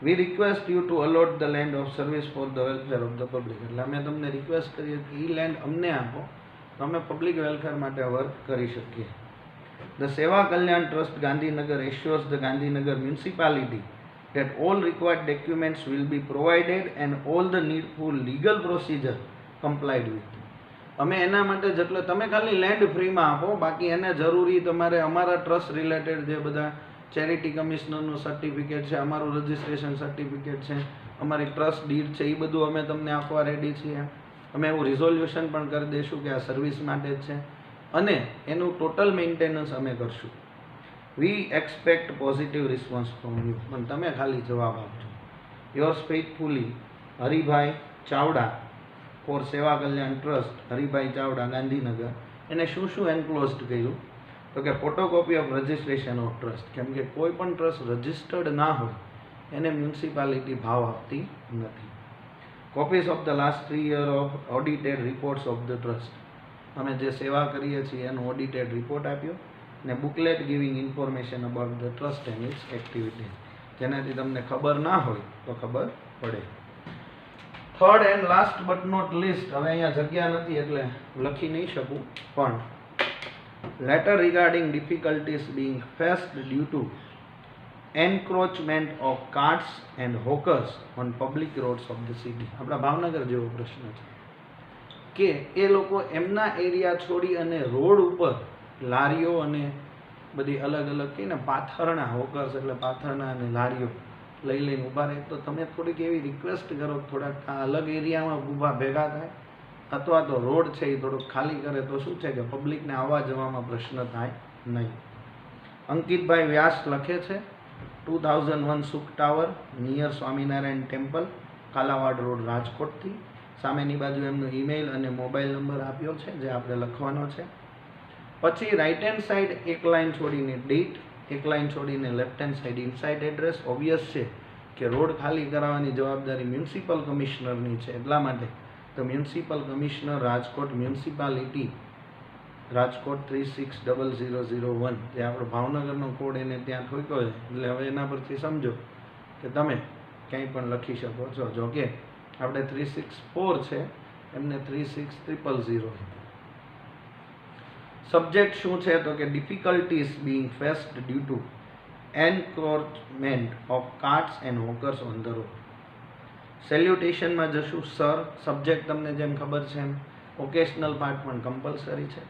We request you to allot the land of service for the welfare of the public. એટલે અમે તમને રિક્વેસ્ટ કરીએ કે એ લેન્ડ અમને આપો તો અમે પબ્લિક વેલફેર માટે વર્ક કરી શકીએ. The Seva Kalyan trust Gandhinagar assures the Gandhinagar municipality that all required documents will be provided and all the needful legal procedure complied with. અમે એના માટે જેટલે તમે ખાલી લેન્ડ ફ્રીમાં આપો, બાકી એને જરૂરી તમારે અમારા ટ્રસ્ટ રિલેટેડ જે બધા ચેરિટી કમિશનરનું સર્ટિફિકેટ છે, અમારું રજિસ્ટ્રેશન સર્ટિફિકેટ છે, અમારી ટ્રસ્ટ ડીડ છે, એ બધું અમે તમને આપવા રેડી છીએ. અમે એવું રિઝોલ્યુશન પણ કરી દઈશું કે આ સર્વિસ માટે જ છે અને એનું ટોટલ મેન્ટેનન્સ અમે કરશું. We expect positive response from you. પણ તમે ખાલી જવાબ આપજો. Yours faithfully Haribhai Chavda for Seva Kalyan trust, Haribhai Chavda Gandhinagar. એને શું શું એન્ક્લોઝડ કર્યું તો કે photocopy of registration of trust. કેમ કે કોઈ પણ ટ્રસ્ટ રજિસ્ટર્ડ ના હોય એને મ્યુનિસિપાલિટી ભાવ આપતી નથી. Copies of the last 3 year of audited reports of the trust. અમે જે સેવા કરીએ છીએ એનો ઓડિટેડ રિપોર્ટ આપ્યો ને booklet giving information about the trust and its activities, જેનાથી તમને ખબર ના હોય તો ખબર પડે. Third and last but not least, હવે અહીંયા જગ્યા નથી એટલે લખી નહીં શકું, પણ letter regarding difficulties being faced due to encroachment of carts and hawkers on public roads of the city. આપણા ભાવનગર જેવો પ્રશ્ન છે કે એ લોકો એમના એરિયા છોડી અને રોડ ઉપર લારીઓ અને બધી અલગ અલગ કહીને પાથરણા, હોકર્સ એટલે પાથરણા અને લારીઓ લઈ લઈને ઊભા રહે. તો તમે થોડીક એવી રિક્વેસ્ટ કરો થોડાક આ અલગ એરિયામાં ઊભા ભેગા થાય, અથવા તો રોડ છે એ થોડોક ખાલી કરે તો શું છે કે પબ્લિકને આવવા જવામાં પ્રશ્ન થાય નહીં. અંકિતભાઈ વ્યાસ લખે છે 2001 Sukh tower near Swaminarayan temple, Kalawad road, રાજકોટથી. સામેની બાજુ એમનો ઈમેલ અને મોબાઈલ નંબર આપ્યો છે જે આપણે લખવાનો છે. પછી રાઇટ હેન્ડ સાઈડ એક લાઇન છોડીને ડેટ, એક લાઇન છોડીને left hand side inside address. Obvious છે કે રોડ ખાલી કરાવવાની જવાબદારી મ્યુનિસિપલ કમિશનરની છે, એટલા માટે તો municipal commissioner Rajkot municipality, Rajkot 360001, જે આપણો ભાવનગરનો કોડ એને ત્યાં ઠોક્યો છે. એટલે હવે એના પરથી સમજો કે તમે ક્યાંય પણ લખી શકો છો. જો કે આપણે 364 છે, એમને 36000. સબ્જેક્ટ શું છે તો કે difficulties being faced due to encroachment of carts and hawkers on the road. સેલ્યુટેશનમાં જશું સર, સબ્જેક્ટ તમને જેમ ખબર છે એમ. ઓકેશનલ પાર્ટ પણ કમ્પલસરી છે.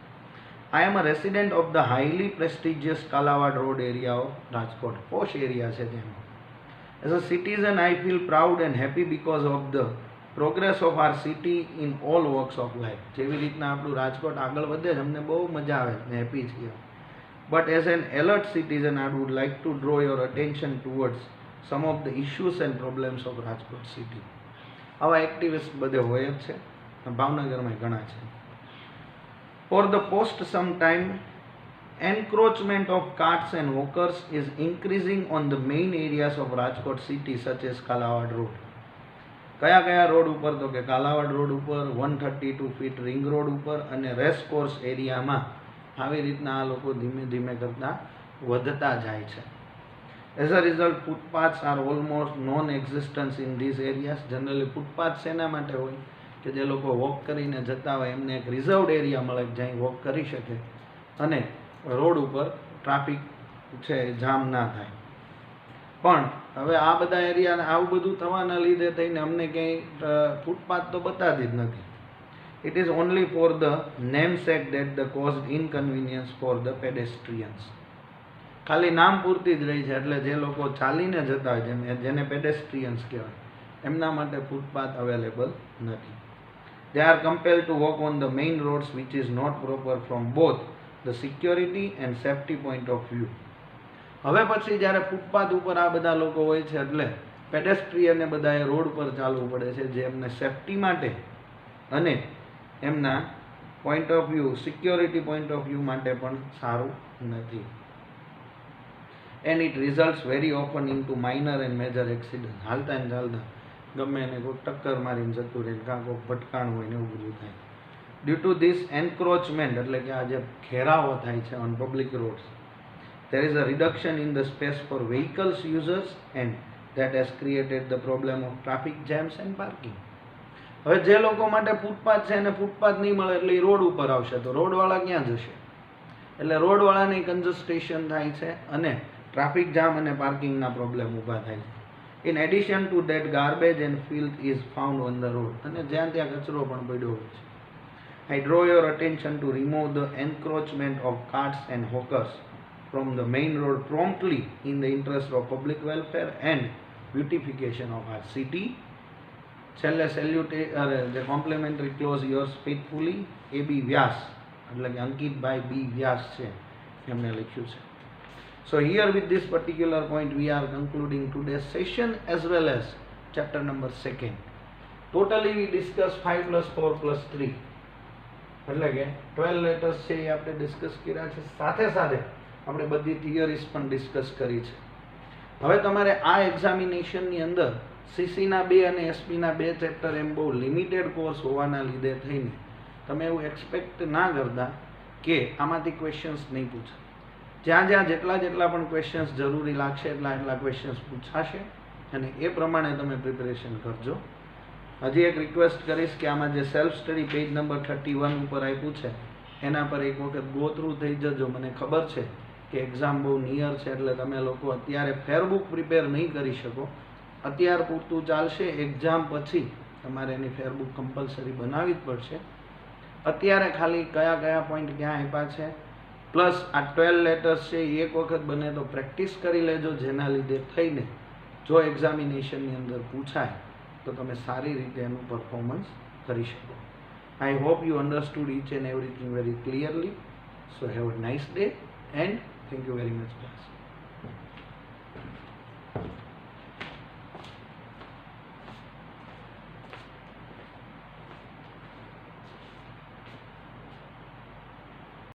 I am a resident of the highly prestigious Kalawad road area of Rajkot. Posh area છે તેમાં. As a citizen I feel proud and happy because of the progress of our city in all works of life. જેવી રીતના આપણું રાજકોટ આગળ વધે છે અમને બહુ મજા આવે ને હેપી છીએ. But as an alert citizen I would like to draw your attention towards some of the issues and problems of Rajkot city. આવા એક્ટિવિસ્ટ બધે હોય જ છે, ભાવનગરમાં ઘણા છે. For the post some time encroachment of carts and hawkers is increasing on the main areas of Rajkot city such as Kalawad road. કયા કયા રોડ ઉપર તો કે કાલાવાડ રોડ ઉપર, 132 ફીટ રિંગ રોડ ઉપર અને રેસ કોર્સ એરિયામાં. આવી રીતના આ લોકો ધીમે ધીમે કરતા વધતા જાય છે. As a result footpaths are almost non existence in this areas. Generally footpath શેના માટે હોય કે જે લોકો વોક કરીને જતા હોય એમને એક રિઝર્વડ એરિયા મળે જ્યાં વોક કરી શકે અને રોડ ઉપર ટ્રાફિક છે જામ ના થાય. પણ હવે આ બધા એરિયા આવું બધું થવાના લીધે થઈને અમને ક્યાંય ફૂટપાથ તો બતાતી જ નથી. It is only for the name sake that the cause inconvenience for the pedestrians. ખાલી નામ પૂરતી જ રહી છે. એટલે જે લોકો ચાલીને જતા હોય જેને પેડેસ્ટ્રિયન્સ કહેવાય એમના માટે ફૂટપાથ અવેલેબલ નથી. they are compelled to walk on the main roads, which is not proper from both the security and safety point of view. હવે પછી જ્યારે ફૂટપાથ ઉપર આ બધા લોકો હોય છે એટલે પેડેસ્ટ્રીયને બધાએ રોડ પર ચાલવું પડે છે, જે એમને સેફટી માટે અને એમના point of view, security point of view માટે પણ સારું નથી. And it results very often into minor and major accident. હાલતા ને ચાલતા ગમે એને કોઈ ટક્કર મારીને જતું રહે, કાં કોઈ ભટકાણું હોય ને એવું બધું થાય. ડ્યુ ટુ ધીસ એન્ક્રોચમેન્ટ, એટલે કે આ જે ઘેરાવો થાય છે on public rods, there is a reduction in the space for vehicles users and that has created the problem of traffic jams and parking. હવે જે લોકો માટે ફૂટપાથ છે અને ફૂટપાથ નહીં મળે એટલે એ રોડ ઉપર આવશે, તો રોડવાળા ક્યાં જશે? એટલે રોડવાળાને કન્જસ્ટેશન થાય છે અને ટ્રાફિક જામ અને પાર્કિંગના પ્રોબ્લેમ ઊભા થાય છે. In addition to that garbage and filth is found on the road, અને જ્યાં ત્યાં કચરો પણ પડ્યો હોય છે. I draw your attention to remove the encroachment of carts and hawkers from the main road promptly in the interest of public welfare and beautification of our city. છેલ્લે જે complimentary close yours faithfully AB વ્યાસ, એટલે કે અંકિતભાઈ B વ્યાસ છે, એમને લખ્યું છે. So here with this particular point we are concluding today's session as well as chapter number 2. Totally we discuss 5 plus 4 plus 3, એટલે કે 12 લેટર્સ છે એ આપણે ડિસ્કસ કર્યા છે. સાથે સાથે આપણે બધી થિયરીઝ પણ ડિસ્કસ કરી છે. હવે તમારે આ એક્ઝામિનેશનની અંદર સીસીના 2 અને એસપીના 2 ચેપ્ટર એમ બહુ લિમિટેડ કોર્સ હોવાના લીધે થઈને તમે એવું એક્સપેક્ટ ના કરતા કે આમાંથી ક્વેશ્ચન્સ નહીં પૂછે. જ્યાં જ્યાં જેટલા પણ ક્વેશ્ચન્સ જરૂરી લાગશે એટલા ક્વેશ્ચન્સ પૂછાશે અને એ પ્રમાણે તમે પ્રિપેરેશન કરજો. હજી એક રિક્વેસ્ટ કરીશ કે આમાં જે સેલ્ફ સ્ટડી પેજ નંબર 31 ઉપર આપ્યું છે એના પર એક વખત ગો થ્રુ થઈ જજો. મને ખબર છે કે એક્ઝામ બહુ નિયર છે એટલે તમે લોકો અત્યારે ફેરબુક પ્રિપેર નહીં કરી શકો, અત્યાર પૂરતું ચાલશે. એક્ઝામ પછી તમારે એની ફેરબુક કમ્પલસરી બનાવવી જ પડશે. અત્યારે ખાલી કયા પોઈન્ટ ક્યાં આપ્યા છે પ્લસ આ 12 લેટર્સ છે એ એક વખત બને તો પ્રેક્ટિસ કરી લેજો, જેના લીધે થઈને જો એક્ઝામિનેશનની અંદર પૂછાય તો તમે સારી રીતે એનું પરફોર્મન્સ કરી શકો. I hope you understood each and everything very clearly. So have a nice day and thank you very much, class.